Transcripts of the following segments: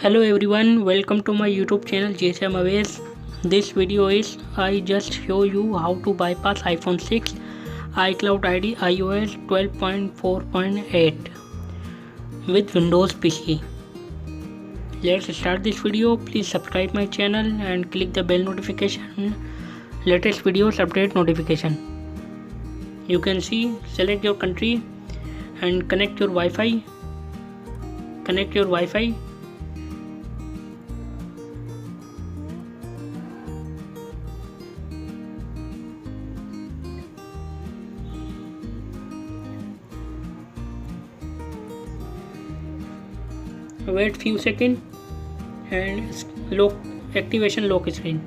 Hello everyone, welcome to my YouTube channel JSM Aways. This video is I just show you how to bypass iPhone 6 iCloud ID iOS 12.4.8 with Windows PC. Let's start this video. Please subscribe my channel and click the bell notification. Latest videos update notification. You can see, select your country and connect your Wi-Fi. Connect your Wi-Fi. Wait few seconds and activation lock screen.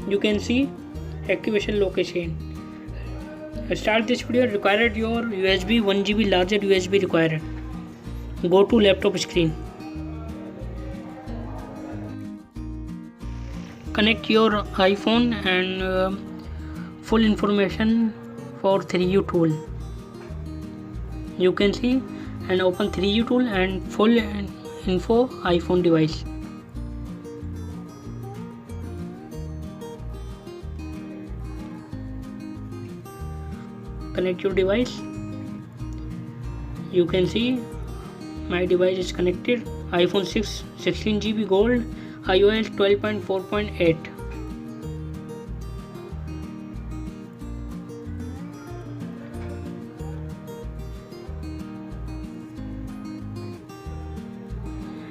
You can see activation lock screen. Start this video. Required your USB 1 GB larger USB required. Go to laptop screen. Connect your iPhone and full information for 3U tool. You can see and open 3U tool and full info iPhone device. Connect your device. You can see my device is connected. iPhone 6 16 GB gold iOS 12.4.8.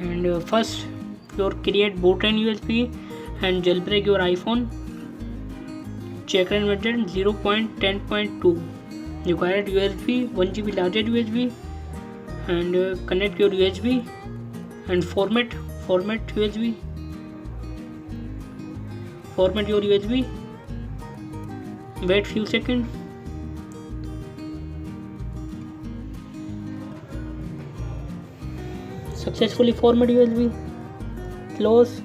And first your create boot and USB and jailbreak your iPhone. Checkra version 0.10.2. Required USB 1 GB larger USB and connect your USB and format USB. Format your USB. Wait few seconds. Successfully format USB. Close.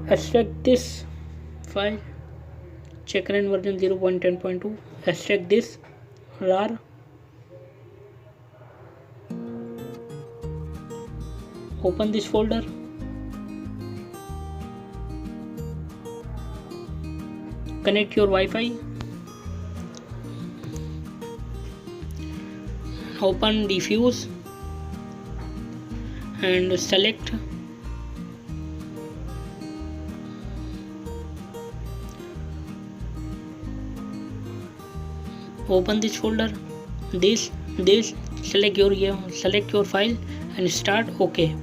Extract this file. Checkra version 0.10.2. Extract this RAR. Open this folder. Connect your Wi-Fi. Open diffuse and select open this folder. This select your file and start OK.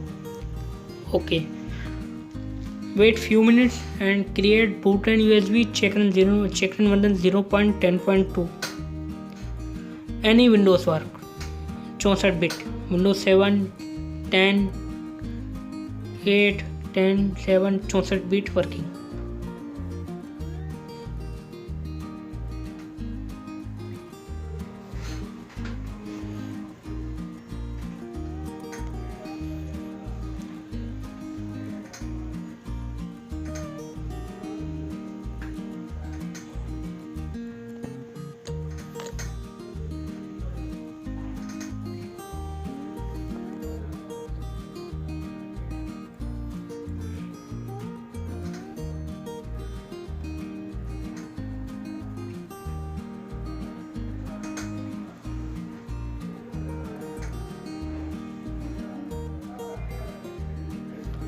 Wait few minutes and create boot and USB Checkra version 0.10.2. Any Windows work. 64 bit Windows 7 10 8 10 7 64 bit working.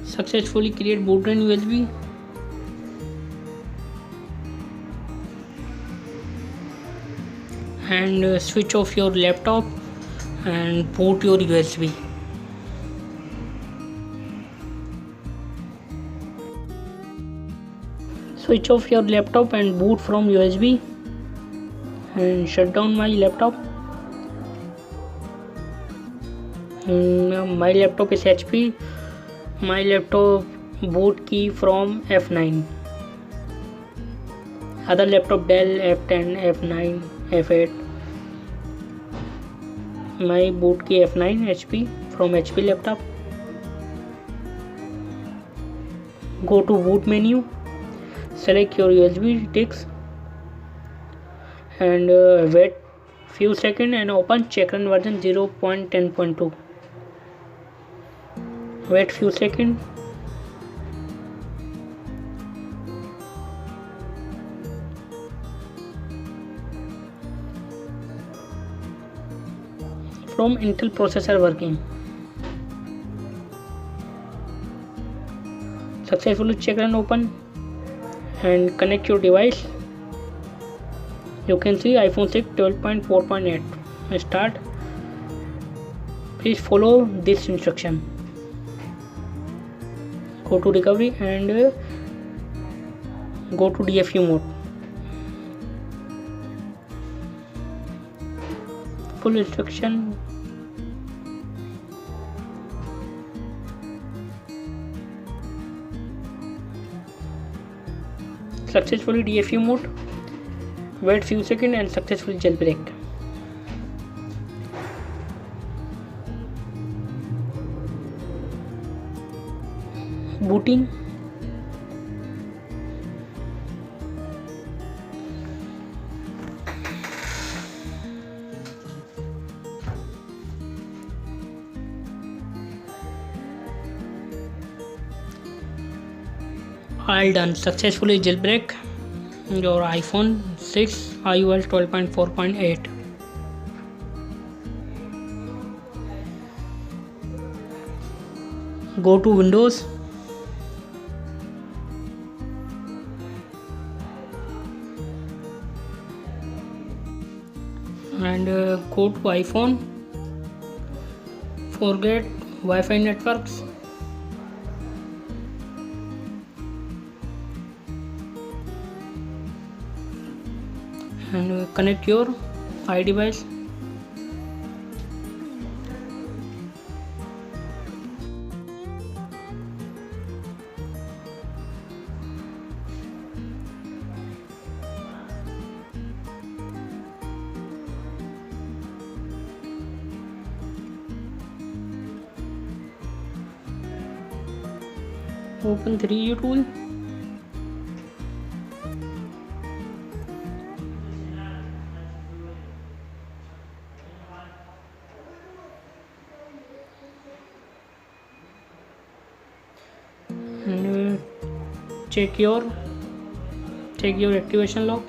Successfully create boot and USB. And switch off your laptop and boot your USB. Switch off your laptop and boot from USB and shut down my laptop. My laptop is HP. My laptop boot key from F9. Other laptop Dell F10, F9, F8. My boot key F9 HP from HP laptop. Go to boot menu. Select your USB sticks and wait few seconds and open check run version 0.10.2. Wait few seconds. From Intel processor working. Successfully check and open and connect your device. You can see iPhone 6 12.4.8. Start. Please follow this instruction. Go to recovery and go to DFU mode. Full instruction. Successfully DFU mode. Wait few seconds and successful jailbreak. Booting. All done. Successfully jailbreak your iPhone 6 iOS 12.4.8. Go to Windows and go to iPhone. Forget Wi-Fi networks. And connect your iDevice. Open 3U tool. And check your activation lock.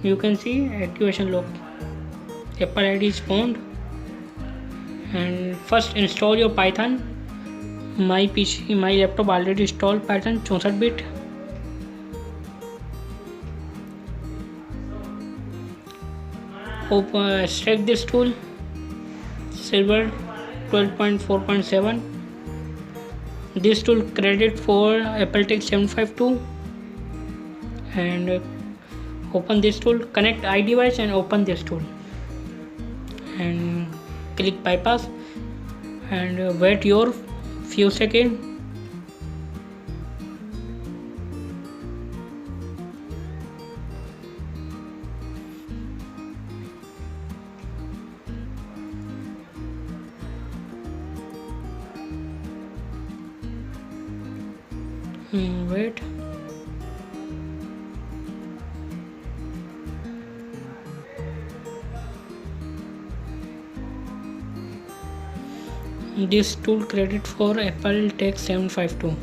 You can see activation lock. Apple ID is found. And first install your Python. My laptop already installed Python 64-bit. Extract this tool. Silver 12.4.7. This tool credit for AppleTech 752. And open this tool. Connect iDevice and open this tool. And click bypass and wait your few seconds. Wait. This tool credit for AppleTech 752.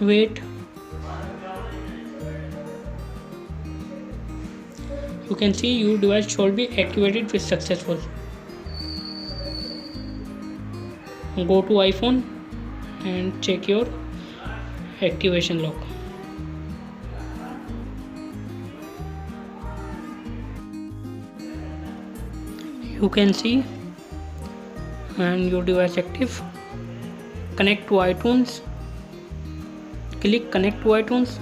Wait. You can see your device should be activated with successful. Go to iPhone and check your activation lock. You can see and your device active. Connect to iTunes. Click connect to iTunes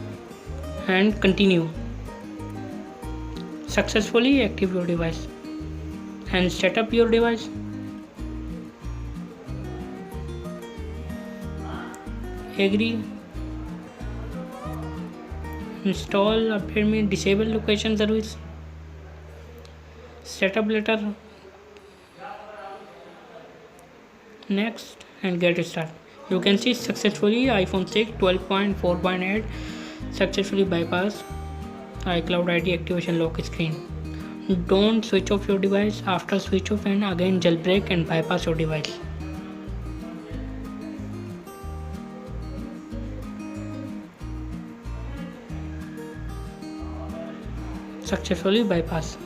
and continue. Successfully active your device and set up your device. Agree Install appear me disable location service. Setup letter. Next and get started. You can see successfully iPhone 6 12.4.8 successfully bypass iCloud ID activation lock screen. Don't switch off your device. After switch off and again jailbreak and bypass your device. Successfully bypass.